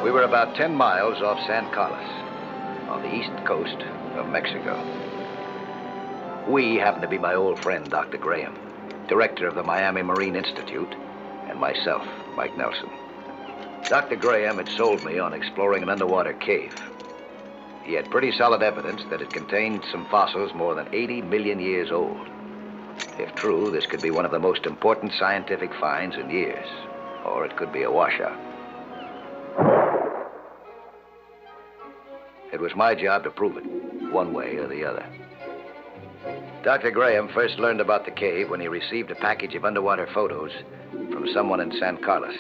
We were about 10 miles off San Carlos, on the east coast of Mexico. We happened to be my old friend, Dr. Graham, director of the Miami Marine Institute, and myself, Mike Nelson. Dr. Graham had sold me on exploring an underwater cave. He had pretty solid evidence that it contained some fossils more than 80 million years old. If true, this could be one of the most important scientific finds in years, or it could be a washout. It was my job to prove it, one way or the other. Dr. Graham first learned about the cave when he received a package of underwater photos from someone in San Carlos.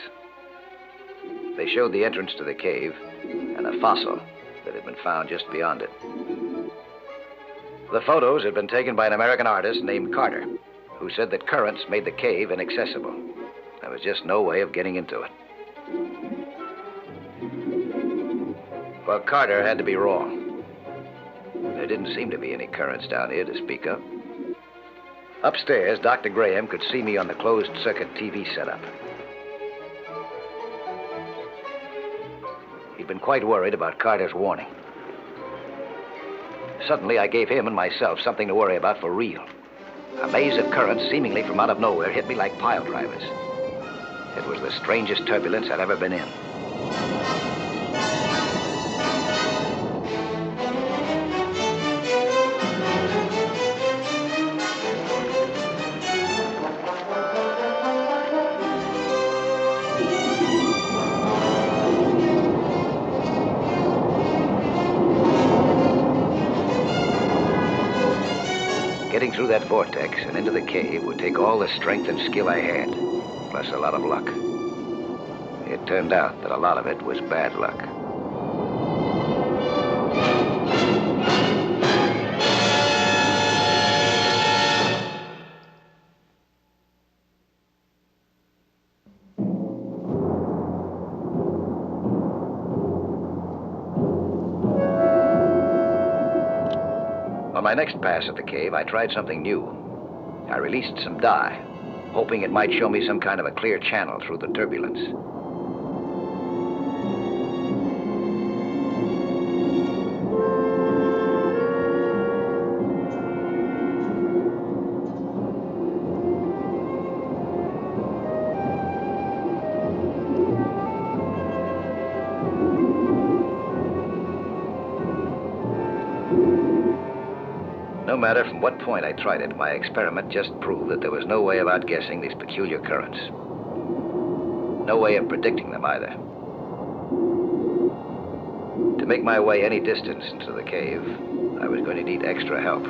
They showed the entrance to the cave and a fossil that had been found just beyond it. The photos had been taken by an American artist named Carter, who said that currents made the cave inaccessible. There was just no way of getting into it. Well, Carter had to be wrong. There didn't seem to be any currents down here to speak of. Upstairs, Dr. Graham could see me on the closed-circuit TV setup. He'd been quite worried about Carter's warning. Suddenly, I gave him and myself something to worry about for real. A maze of currents, seemingly from out of nowhere, hit me like pile drivers. It was the strangest turbulence I'd ever been in. Getting through that vortex and into the cave would take all the strength and skill I had, plus a lot of luck. It turned out that a lot of it was bad luck. On my next pass at the cave, I tried something new. I released some dye, hoping it might show me some kind of a clear channel through the turbulence. No matter from what point I tried it, my experiment just proved that there was no way of outguessing these peculiar currents. No way of predicting them either. To make my way any distance into the cave, I was going to need extra help.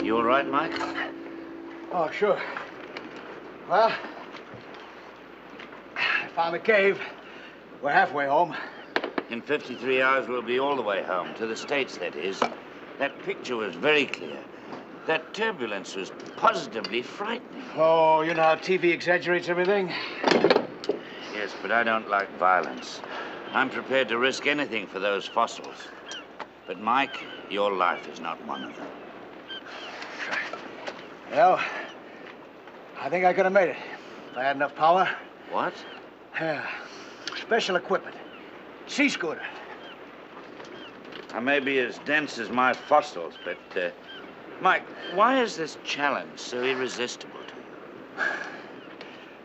You all right, Mike? Oh, sure. Well, I found the cave. We're halfway home. In 53 hours, we'll be all the way home, to the States, that is. That picture was very clear. That turbulence was positively frightening. Oh, you know how TV exaggerates everything? Yes, but I don't like violence. I'm prepared to risk anything for those fossils. But, Mike, your life is not one of them. Well, I think I could have made it if I had enough power. What? Yeah. Special equipment. Sea scooter. I may be as dense as my fossils, but, Mike, why is this challenge so irresistible to you?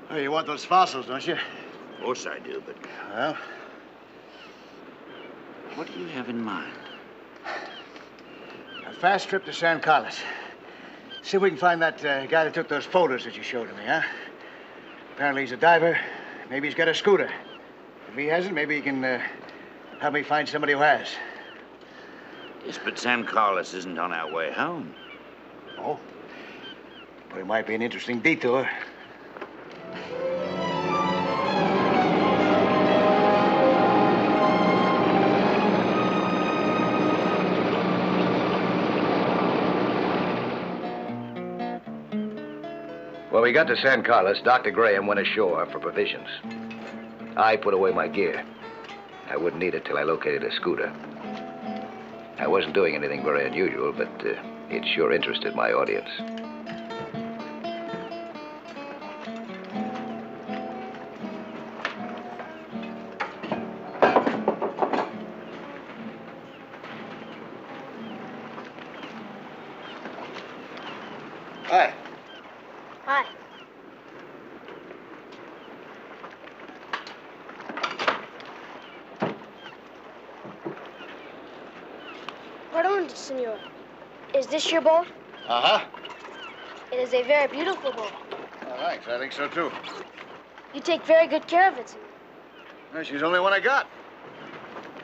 Oh, you want those fossils, don't you? Of course I do, but... Well? What do you have in mind? A fast trip to San Carlos. See if we can find that guy that took those photos that you showed to me, huh? Apparently he's a diver. Maybe he's got a scooter. If he hasn't, maybe he can help me find somebody who has. Yes, but San Carlos isn't on our way home. Oh? But it might be an interesting detour. we got to San Carlos, Dr. Graham went ashore for provisions. I put away my gear. I wouldn't need it till I located a scooter. I wasn't doing anything very unusual, but it sure interested my audience. Hi. Hi. Pardon, senor. Is this your boat? Uh-huh. It is a very beautiful boat. Oh, thanks. I think so, too. You take very good care of it, senor. Well, she's the only one I got.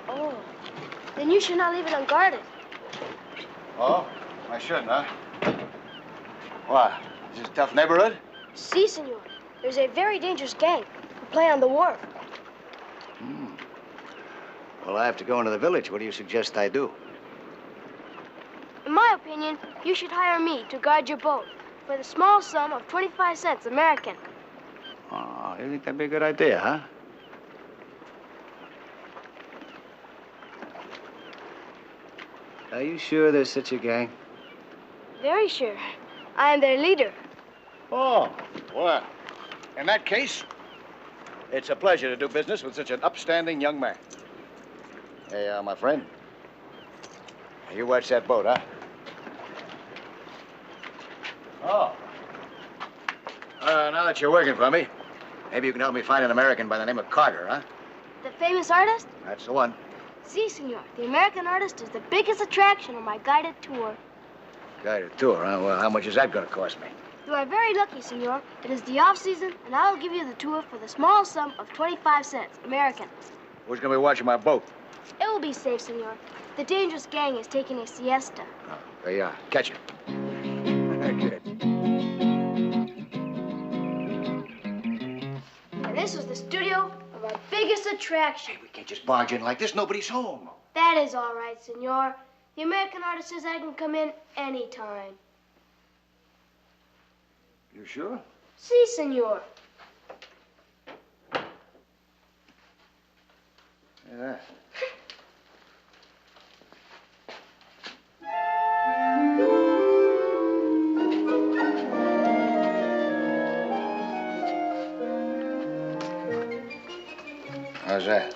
Oh. Then you should not leave it unguarded. Oh? I shouldn't, huh? Why? Is this a tough neighborhood? Si, senor. There's a very dangerous gang who play on the wharf. Well, I have to go into the village. What do you suggest I do? In my opinion, you should hire me to guard your boat for the small sum of 25 cents American. Oh, you think that'd be a good idea, huh? Are you sure there's such a gang? Very sure. I am their leader. Oh, well, in that case, it's a pleasure to do business with such an upstanding young man. Hey, my friend, you watch that boat, huh? Oh. Now that you're working for me, maybe you can help me find an American by the name of Carter, huh? The famous artist? That's the one. Si, senor. The American artist is the biggest attraction on my guided tour. Guided tour, huh? Well, how much is that going to cost me? You are very lucky, senor. It is the off-season, and I will give you the tour for the small sum of 25 cents American. Who's going to be watching my boat? It will be safe, senor. The dangerous gang is taking a siesta. Oh, there you are. Catch it. Okay. And this was the studio of our biggest attraction. Hey, we can't just barge in like this. Nobody's home. That is all right, senor. The American artist says I can come in anytime. You sure? Si, senor. Yeah. How's that?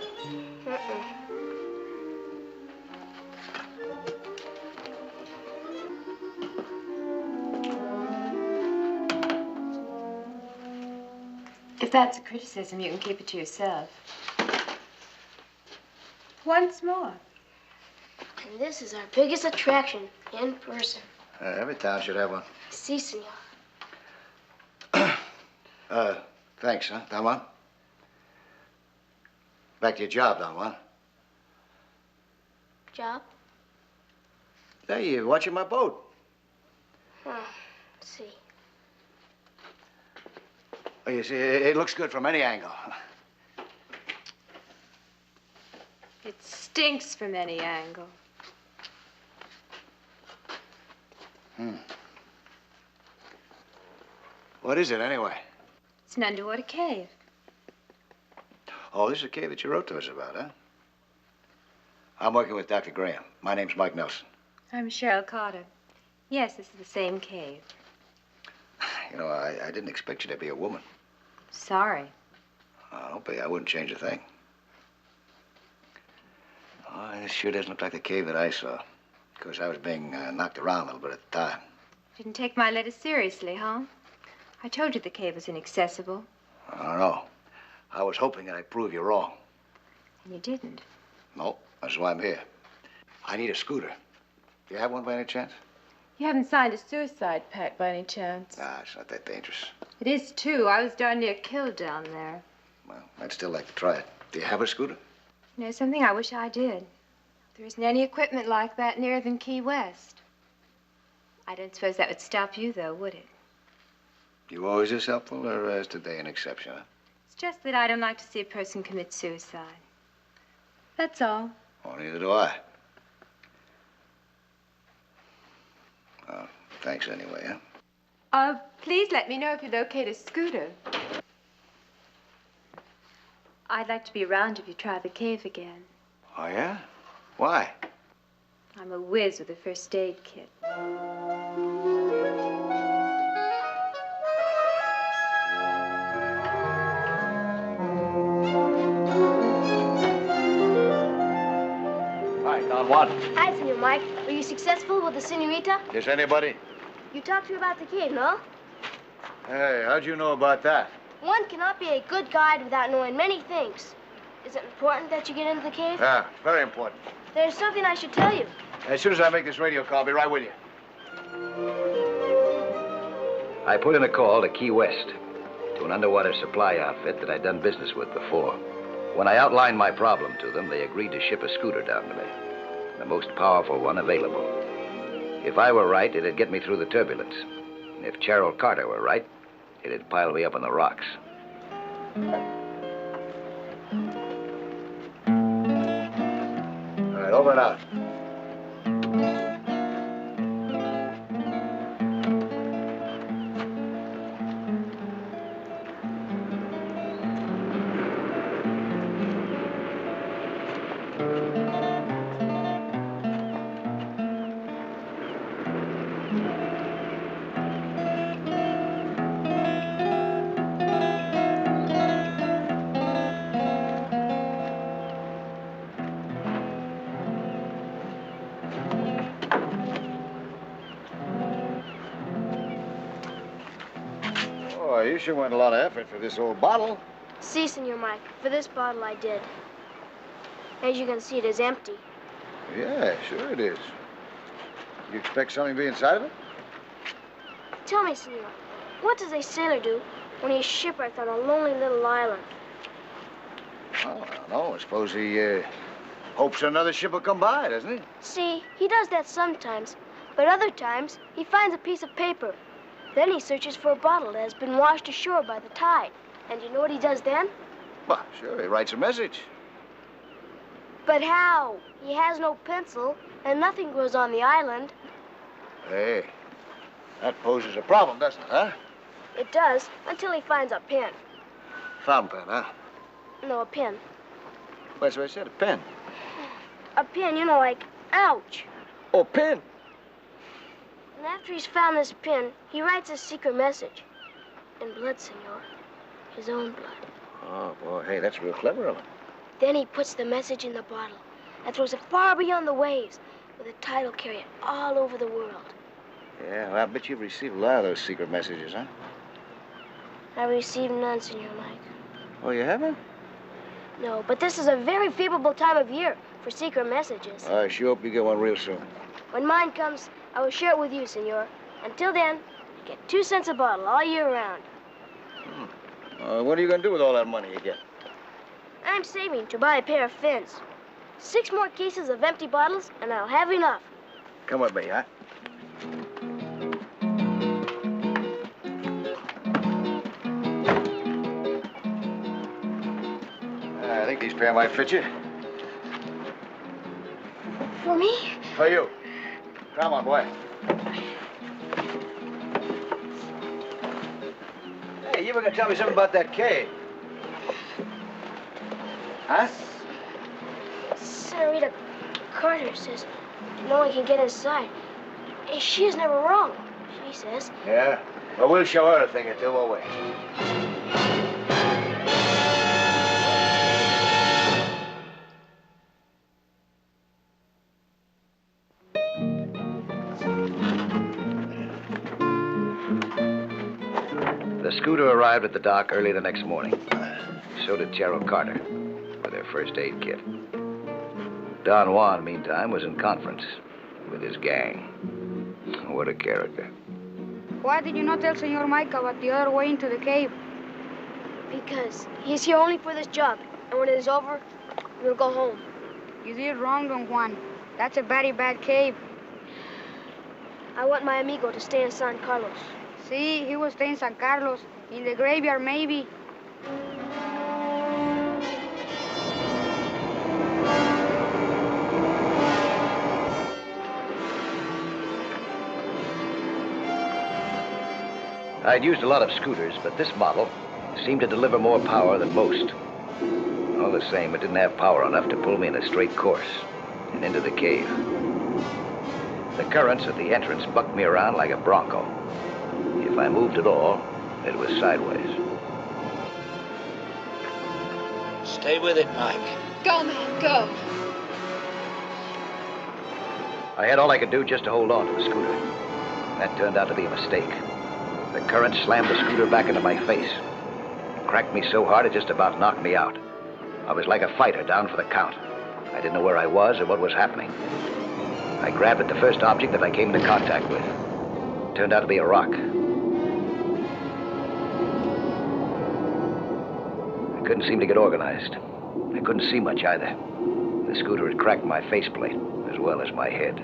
If that's a criticism, you can keep it to yourself. Once more. And this is our biggest attraction in person. Every town should have one. Si, senor. Thanks, huh, Don Juan? Back to your job, Don Juan. Job? Hey, you're watching my boat. Oh, si. Oh, you see, it looks good from any angle. It stinks from any angle. What is it, anyway? It's an underwater cave. Oh, this is a cave that you wrote to us about, huh? I'm working with Dr. Graham. My name's Mike Nelson. I'm Cheryl Carter. Yes, this is the same cave. You know, I didn't expect you to be a woman. Sorry. Oh, but I wouldn't change a thing. Oh, this sure doesn't look like the cave that I saw. Of course, I was being knocked around a little bit at the time. Didn't take my letter seriously, huh? I told you the cave was inaccessible. I don't know. I was hoping that I'd prove you wrong. And you didn't. No, that's why I'm here. I need a scooter. Do you have one by any chance? You haven't signed a suicide pact by any chance? Nah, it's not that dangerous. It is, too. I was darn near killed down there. Well, I'd still like to try it. Do you have a scooter? You know, something I wish I did. There isn't any equipment like that nearer than Key West. I don't suppose that would stop you, though, would it? You always this helpful, or is today an exception, huh? It's just that I don't like to see a person commit suicide. That's all. Oh, neither do I. Thanks anyway, huh? Please let me know if you locate a scooter. I'd like to be around if you try the cave again. Oh, yeah? Why? I'm a whiz with a first aid kit. Hi, Don Juan. Hi, Senor Mike. Were you successful with the senorita? Is anybody? You talked to her about the cave, no? Hey, how'd you know about that? One cannot be a good guide without knowing many things. Is it important that you get into the cave? Yeah, very important. There's something I should tell you. As soon as I make this radio call, I'll be right with you. I put in a call to Key West, to an underwater supply outfit that I'd done business with before. When I outlined my problem to them, they agreed to ship a scooter down to me, the most powerful one available. If I were right, it'd get me through the turbulence. And if Gerald Carter were right, it'd pile me up on the rocks. All right, over and out. Oh, you sure went a lot of effort for this old bottle. See, Senor Mike, for this bottle I did. As you can see, it is empty. Yeah, sure it is. You expect something to be inside of it? Tell me, Senor, what does a sailor do when he's shipwrecked on a lonely little island? Oh, I don't know. I suppose he hopes another ship will come by, doesn't he? See, he does that sometimes, but other times he finds a piece of paper. Then he searches for a bottle that has been washed ashore by the tide. And you know what he does then? Well, sure, he writes a message. But how? He has no pencil, and nothing grows on the island. Hey, that poses a problem, doesn't it, huh? It does, until he finds a pen. Fountain pen, huh? No, a pen. Well, that's what I said, a pen. A pen, you know, like, ouch. Oh, pen. And after he's found this pen, he writes a secret message. In blood, senor. His own blood. Oh, boy, hey, that's real clever of him. Then he puts the message in the bottle and throws it far beyond the waves, where the tide will carry it all over the world. Yeah, well, I bet you've received a lot of those secret messages, huh? I received none, Senor Mike. Oh, you haven't? No, but this is a very favorable time of year for secret messages. I sure hope you get one real soon. When mine comes, I will share it with you, senor. Until then, you get 2 cents a bottle all year round. What are you going to do with all that money you get? I'm saving to buy a pair of fins. 6 more cases of empty bottles, and I'll have enough. Come with me, huh? I think these pair might fit you. For me? For you. Come on, boy. Hey, you were going to tell me something about that cave. Huh? Senorita Carter says no one can get inside. She is never wrong, she says. Yeah? Well, we'll show her a thing or two, won't we? The scooter arrived at the dock early the next morning. So did Gerald Carter with their first aid kit. Don Juan, meantime, was in conference with his gang. What a character. Why did you not tell Senor Mike about the other way into the cave? Because he's here only for this job. And when it is over, we'll go home. You did wrong, Don Juan. That's a very bad cave. I want my amigo to stay in San Carlos. See, he will stay in San Carlos. In the graveyard, maybe. I'd used a lot of scooters, but this model seemed to deliver more power than most. All the same, it didn't have power enough to pull me in a straight course and into the cave. The currents at the entrance bucked me around like a bronco. If I moved at all, it was sideways. Stay with it, Mike. Go, man, go. I had all I could do just to hold on to the scooter. That turned out to be a mistake. The current slammed the scooter back into my face. It cracked me so hard it just about knocked me out. I was like a fighter down for the count. I didn't know where I was or what was happening. I grabbed at the first object that I came into contact with. It turned out to be a rock. I couldn't seem to get organized. I couldn't see much either. The scooter had cracked my faceplate as well as my head.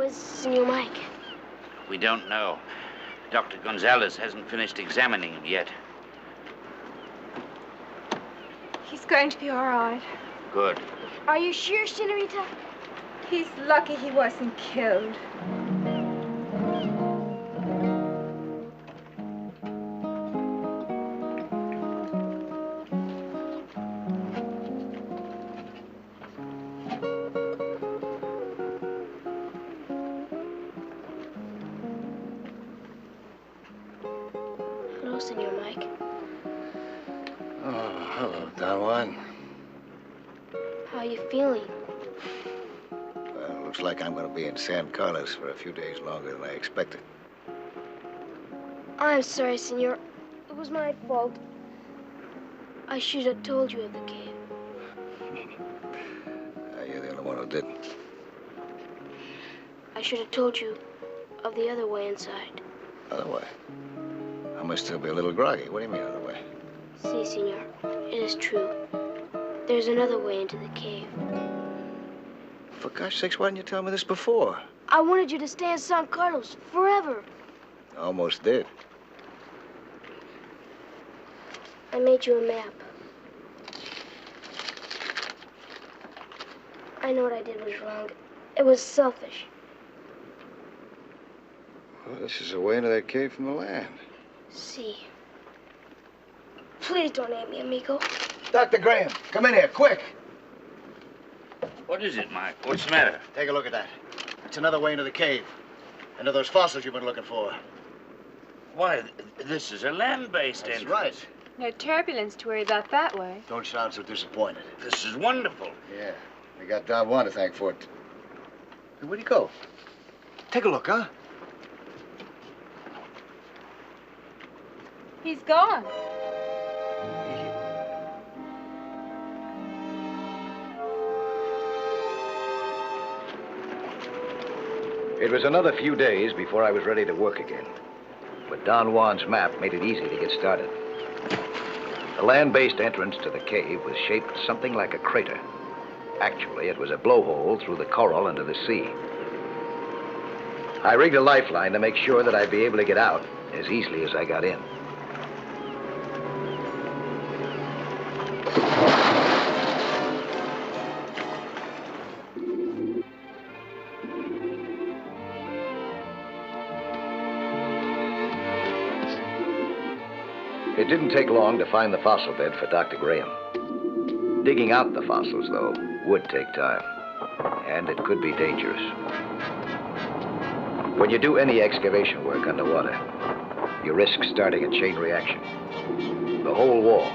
Senor Mike? We don't know. Dr. Gonzalez hasn't finished examining him yet. He's going to be all right. Good. Are you sure, Senorita? He's lucky he wasn't killed. Hello, Senor Mike. Oh, hello, Don Juan. How are you feeling? Well, looks like I'm going to be in San Carlos for a few days longer than I expected. I'm sorry, Senor. It was my fault. I should have told you of the cave. You're the only one who didn't. I should have told you of the other way inside. Other way? I must still be a little groggy. What do you mean, other way? Si, Senor. It is true. There's another way into the cave. For gosh sakes, why didn't you tell me this before? I wanted you to stay in San Carlos forever. I almost did. I made you a map. I know what I did was wrong. It was selfish. Well, this is a way into that cave from the land. Si. Please don't aim me, amigo. Dr. Graham, come in here, quick. What is it, Mike? What's the matter? Take a look at that. It's another way into the cave. Into those fossils you've been looking for. Why, this is a land-based That's entrance. right. No turbulence to worry about that way. Don't sound so disappointed. This is wonderful. Yeah, we got Don Juan to thank for it. Hey, where'd he go? Take a look, huh? He's gone. It was another few days before I was ready to work again. But Don Juan's map made it easy to get started. The land-based entrance to the cave was shaped something like a crater. Actually, it was a blowhole through the coral into the sea. I rigged a lifeline to make sure that I'd be able to get out as easily as I got in. It didn't take long to find the fossil bed for Dr. Graham. Digging out the fossils, though, would take time, and it could be dangerous. When you do any excavation work underwater, you risk starting a chain reaction. the whole wall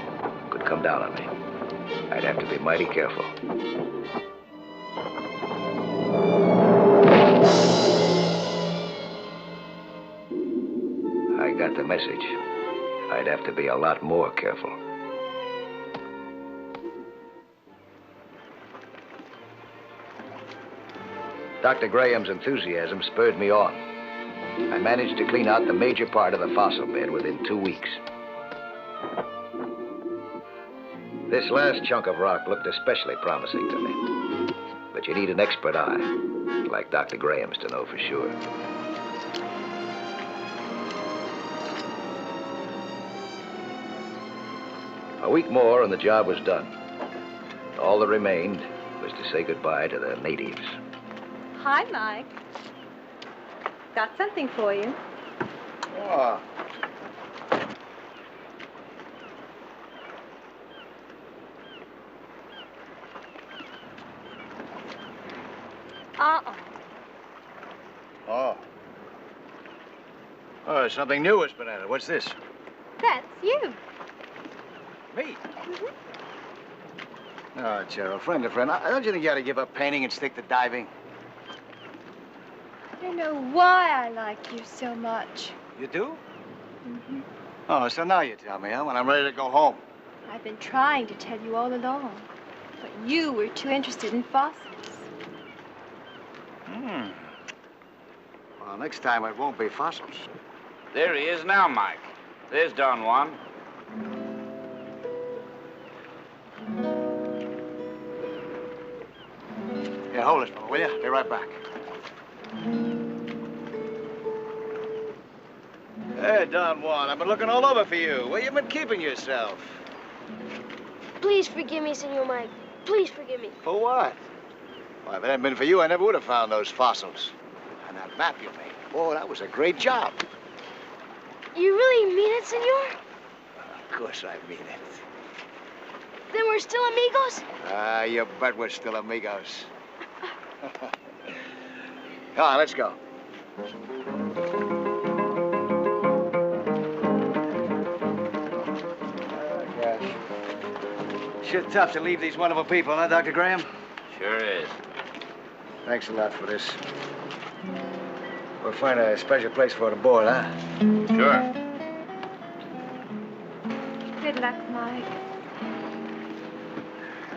could come down on me. I'd have to be mighty careful. I got the message. I'd have to be a lot more careful. Dr. Graham's enthusiasm spurred me on. I managed to clean out the major part of the fossil bed within 2 weeks. This last chunk of rock looked especially promising to me. But you need an expert eye, like Dr. Graham's, to know for sure. A week more and the job was done. All that remained was to say goodbye to the natives. Hi, Mike. Got something for you. Oh. Oh. Oh, something new has been added. What's this? That's you. Me? Oh, Gerald, friend to friend, don't you think you ought to give up painting and stick to diving? I don't know why I like you so much. You do? Oh, so now you tell me, huh? When I'm ready to go home. I've been trying to tell you all along, but you were too interested in fossils. Well, next time it won't be fossils. There he is now, Mike. There's Don Juan. Yeah, hold this, fella, will you? Be right back. Hey, Don Juan, I've been looking all over for you. Where you been keeping yourself? Please forgive me, Senor Mike. Please forgive me. For what? Why, if it hadn't been for you, I never would have found those fossils. And that map you made. Boy, that was a great job. You really mean it, Senor? Of course I mean it. Then we're still amigos? Ah, you bet we're still amigos. Come on, let's go. Oh, gosh. Sure tough to leave these wonderful people, huh, Dr. Graham? Sure is. Thanks a lot for this. We'll find a special place for it aboard, huh? Sure. Good luck, Mike.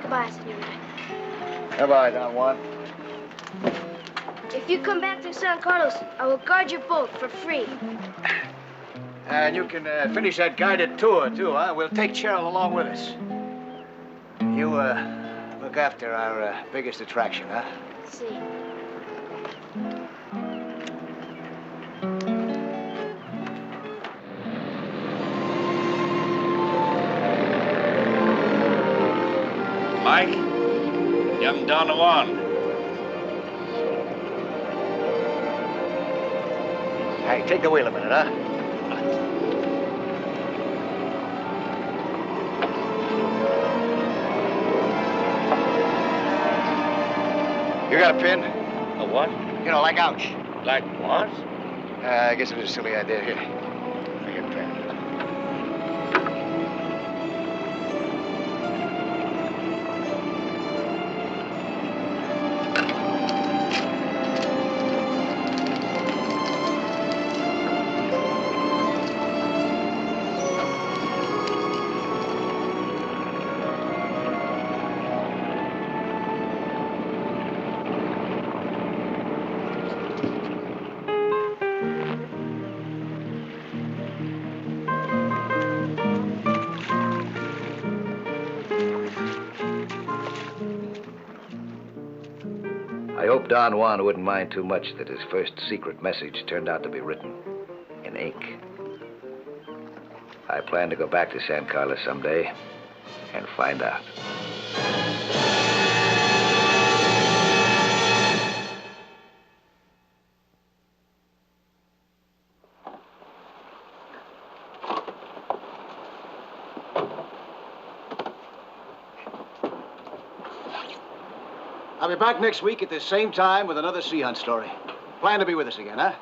Goodbye, Senor Mike. Goodbye, Don Juan. If you come back to San Carlos, I will guard your boat for free. And you can finish that guided tour, too, huh? We'll take Cheryl along with us. You, look after our biggest attraction, huh? See. Mike, young Don Juan. Hey, take the wheel a minute, huh? You got a pin? A what? You know, like ouch. Like what? I guess it was a silly idea. Here. I get a pen. I hope Don Juan wouldn't mind too much that his first secret message turned out to be written in ink. I plan to go back to San Carlos someday and find out. I'll be back next week at the same time with another sea hunt story. Plan to be with us again, huh?